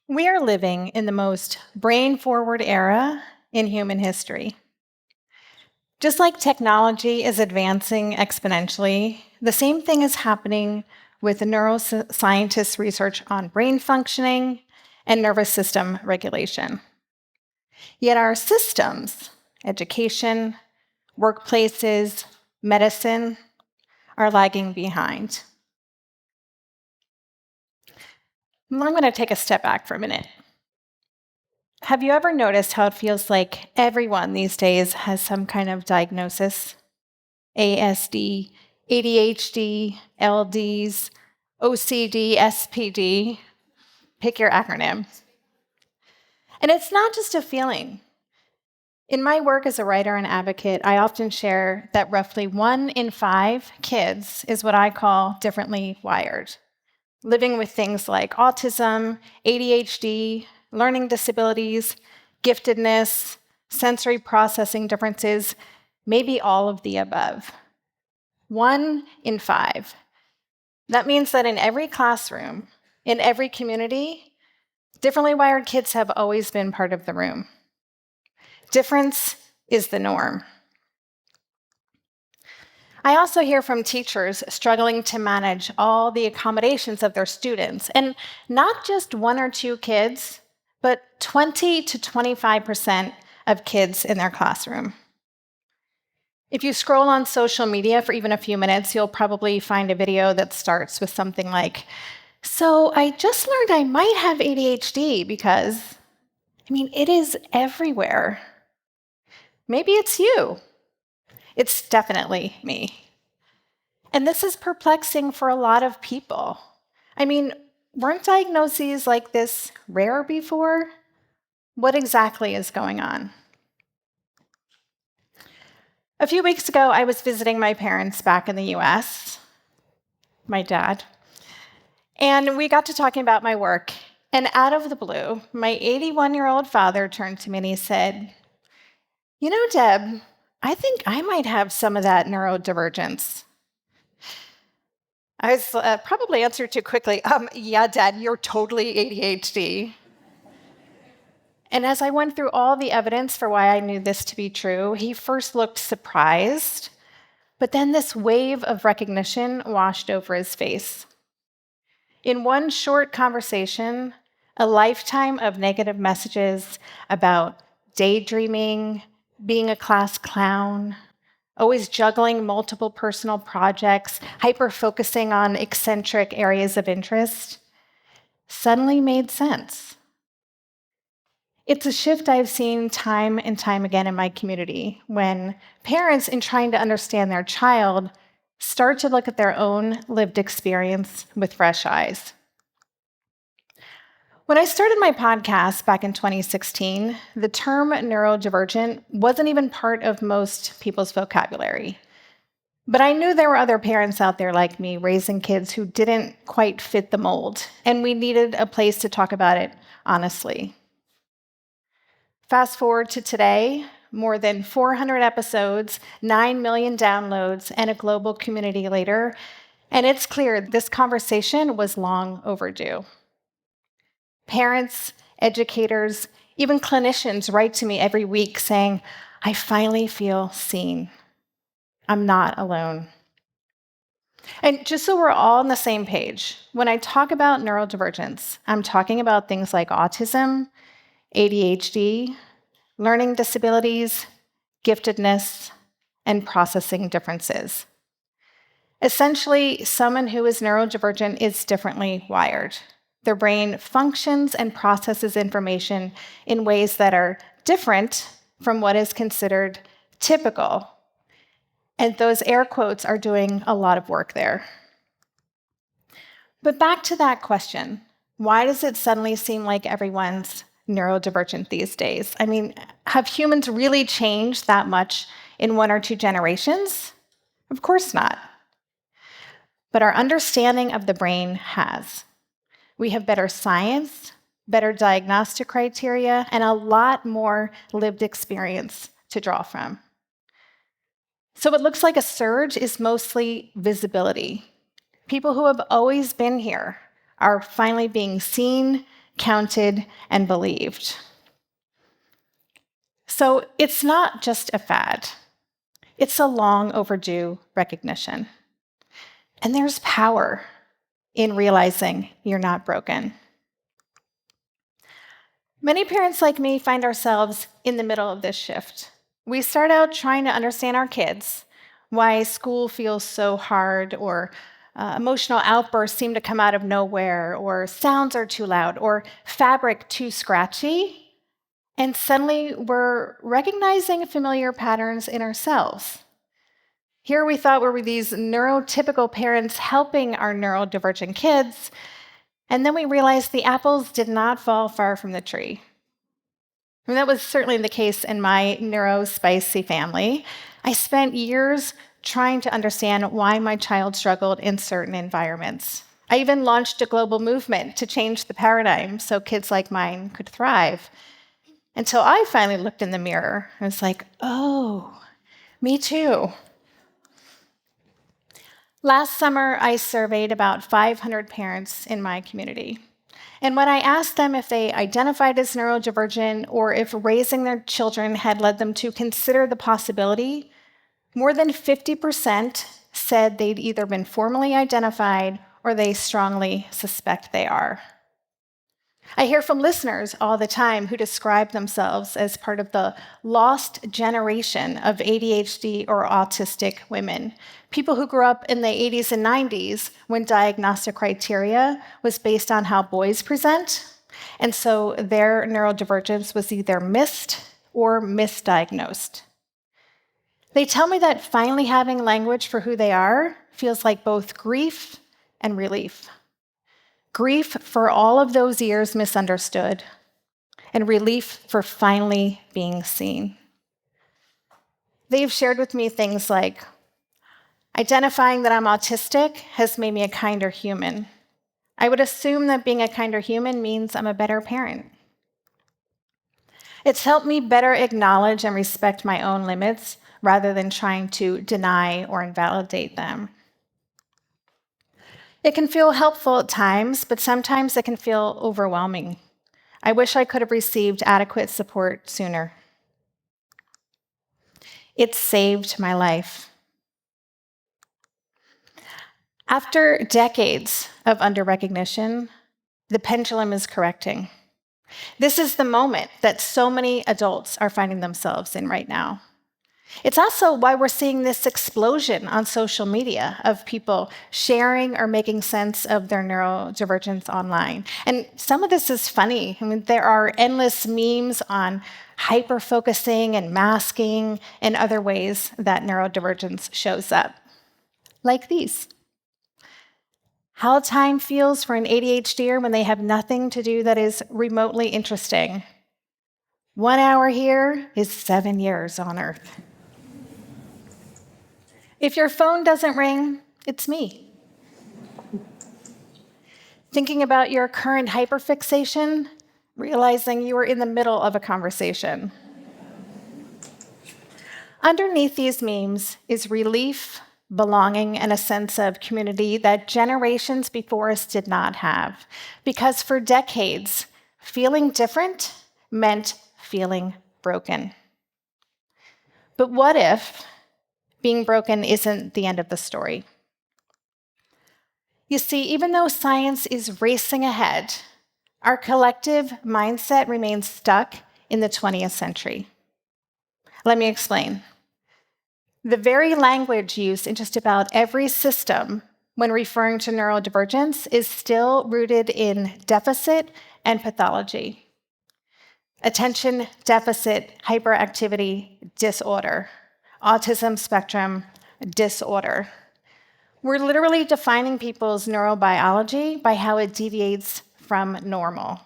We are living in the most brain-forward era in human history. Just like technology is advancing exponentially, the same thing is happening with neuroscientists' research on brain functioning and nervous system regulation. Yet our systems, education, workplaces, medicine, are lagging behind. I'm going to take a step back for a minute. Have you ever noticed how it feels like everyone these days has some kind of diagnosis? ASD, ADHD, LDs, OCD, SPD, pick your acronym. And it's not just a feeling. In my work as a writer and advocate, I often share that roughly 1 in 5 kids is what I call differently wired, living with things like autism, ADHD, learning disabilities, giftedness, sensory processing differences, maybe all of the above. 1 in 5. That means that in every classroom, in every community, differently wired kids have always been part of the room. Difference is the norm. I also hear from teachers struggling to manage all the accommodations of their students, and not just 1 or 2 kids, but 20 to 25% of kids in their classroom. If you scroll on social media for even a few minutes, you'll probably find a video that starts with something like, "So I just learned I might have ADHD because," it is everywhere. Maybe it's you. It's definitely me. And this is perplexing for a lot of people. Weren't diagnoses like this rare before? What exactly is going on? A few weeks ago, I was visiting my parents back in the US, my dad, and we got to talking about my work. And out of the blue, my 81-year-old father turned to me and he said, "You know, Deb, I think I might have some of that neurodivergence." I was probably answered too quickly, "Yeah, Dad, you're totally ADHD." And as I went through all the evidence for why I knew this to be true, he first looked surprised, but then this wave of recognition washed over his face. In one short conversation, a lifetime of negative messages about daydreaming, being a class clown, always juggling multiple personal projects, hyper-focusing on eccentric areas of interest, suddenly made sense. It's a shift I've seen time and time again in my community when parents, in trying to understand their child, start to look at their own lived experience with fresh eyes. When I started my podcast back in 2016, the term neurodivergent wasn't even part of most people's vocabulary. But I knew there were other parents out there like me raising kids who didn't quite fit the mold, and we needed a place to talk about it honestly. Fast forward to today, more than 400 episodes, 9 million downloads, and a global community later, and it's clear this conversation was long overdue. Parents, educators, even clinicians write to me every week saying, "I finally feel seen. I'm not alone." And just so we're all on the same page, when I talk about neurodivergence, I'm talking about things like autism, ADHD, learning disabilities, giftedness, and processing differences. Essentially, someone who is neurodivergent is differently wired. Their brain functions and processes information in ways that are different from what is considered typical. And those air quotes are doing a lot of work there. But back to that question, why does it suddenly seem like everyone's neurodivergent these days? Have humans really changed that much in 1 or 2 generations? Of course not. But our understanding of the brain has. We have better science, better diagnostic criteria, and a lot more lived experience to draw from. So what looks like a surge is mostly visibility. People who have always been here are finally being seen, counted, and believed. So it's not just a fad. It's a long overdue recognition. And there's power in realizing you're not broken. Many parents like me find ourselves in the middle of this shift. We start out trying to understand our kids, why school feels so hard, or emotional outbursts seem to come out of nowhere, or sounds are too loud, or fabric too scratchy. And suddenly we're recognizing familiar patterns in ourselves. Here we thought we were these neurotypical parents helping our neurodivergent kids, and then we realized the apples did not fall far from the tree. And that was certainly the case in my neurospicy family. I spent years trying to understand why my child struggled in certain environments. I even launched a global movement to change the paradigm so kids like mine could thrive. Until I finally looked in the mirror and was like, oh, me too. Last summer, I surveyed about 500 parents in my community. And when I asked them if they identified as neurodivergent or if raising their children had led them to consider the possibility, more than 50% said they'd either been formally identified or they strongly suspect they are. I hear from listeners all the time who describe themselves as part of the lost generation of ADHD or autistic women, people who grew up in the 80s and 90s when diagnostic criteria was based on how boys present, and so their neurodivergence was either missed or misdiagnosed. They tell me that finally having language for who they are feels like both grief and relief. Grief for all of those years misunderstood, and relief for finally being seen. They've shared with me things like, identifying that I'm autistic has made me a kinder human. I would assume that being a kinder human means I'm a better parent. It's helped me better acknowledge and respect my own limits rather than trying to deny or invalidate them. It can feel helpful at times, but sometimes it can feel overwhelming. I wish I could have received adequate support sooner. It saved my life. After decades of under-recognition, the pendulum is correcting. This is the moment that so many adults are finding themselves in right now. It's also why we're seeing this explosion on social media of people sharing or making sense of their neurodivergence online. And some of this is funny. I mean, there are endless memes on hyper-focusing and masking and other ways that neurodivergence shows up, like these. How time feels for an ADHDer when they have nothing to do that is remotely interesting. 1 hour here is 7 years on Earth. If your phone doesn't ring, it's me. Thinking about your current hyperfixation, realizing you were in the middle of a conversation. Underneath these memes is relief, belonging, and a sense of community that generations before us did not have. Because for decades, feeling different meant feeling broken. But what if being broken isn't the end of the story? You see, even though science is racing ahead, our collective mindset remains stuck in the 20th century. Let me explain. The very language used in just about every system when referring to neurodivergence is still rooted in deficit and pathology. Attention deficit hyperactivity disorder, autism spectrum disorder. We're literally defining people's neurobiology by how it deviates from normal.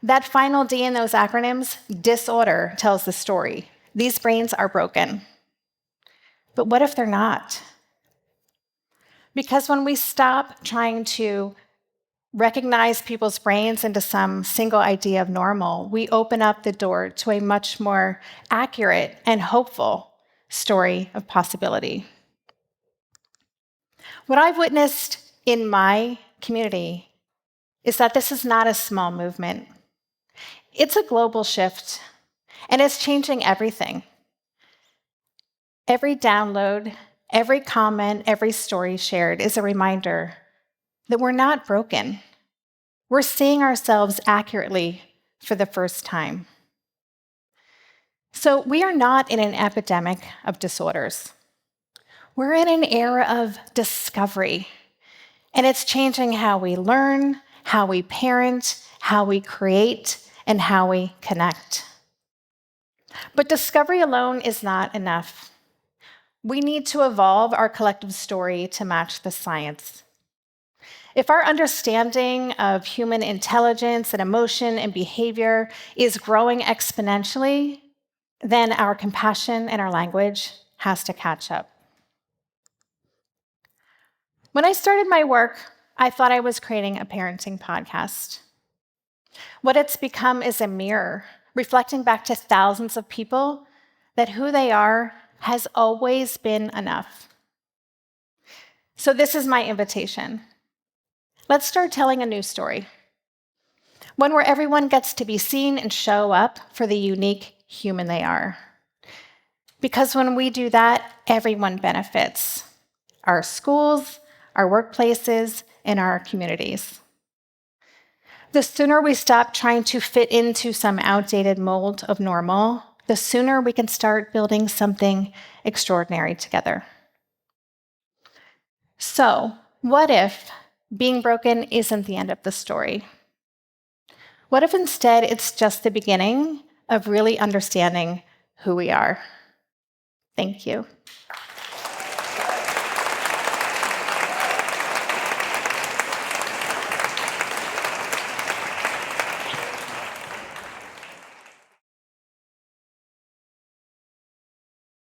That final D in those acronyms, disorder, tells the story. These brains are broken. But what if they're not? Because when we stop trying to recognize people's brains into some single idea of normal, we open up the door to a much more accurate and hopeful story of possibility. What I've witnessed in my community is that this is not a small movement. It's a global shift, and it's changing everything. Every download, every comment, every story shared is a reminder that we're not broken. We're seeing ourselves accurately for the first time. So we are not in an epidemic of disorders. We're in an era of discovery, and it's changing how we learn, how we parent, how we create, and how we connect. But discovery alone is not enough. We need to evolve our collective story to match the science. If our understanding of human intelligence and emotion and behavior is growing exponentially, then our compassion and our language has to catch up. When I started my work, I thought I was creating a parenting podcast. What it's become is a mirror, reflecting back to thousands of people that who they are has always been enough. So this is my invitation. Let's start telling a new story. One where everyone gets to be seen and show up for the unique human they are. Because when we do that, everyone benefits. Our schools, our workplaces, and our communities. The sooner we stop trying to fit into some outdated mold of normal, the sooner we can start building something extraordinary together. So, what if being broken isn't the end of the story? What if instead it's just the beginning of really understanding who we are? Thank you.